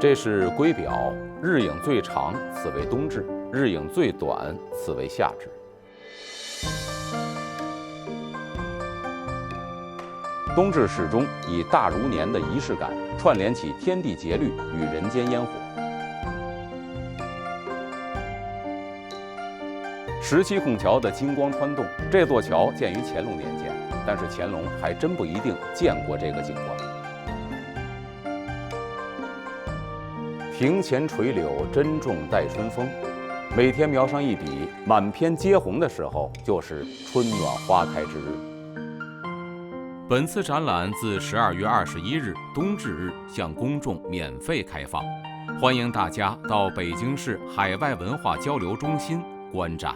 这是圭表，日影最长，此为冬至；日影最短，此为夏至。冬至始终以大如年的仪式感，串联起天地节律与人间烟火。17孔桥的金光穿洞，这座桥建于乾隆年间，但是乾隆还真不一定见过这个景观。庭前垂柳，珍重待春风。每天描上一笔，满篇皆红的时候，就是春暖花开之日。本次展览自12月21日冬至日向公众免费开放，欢迎大家到北京市海外文化交流中心观展。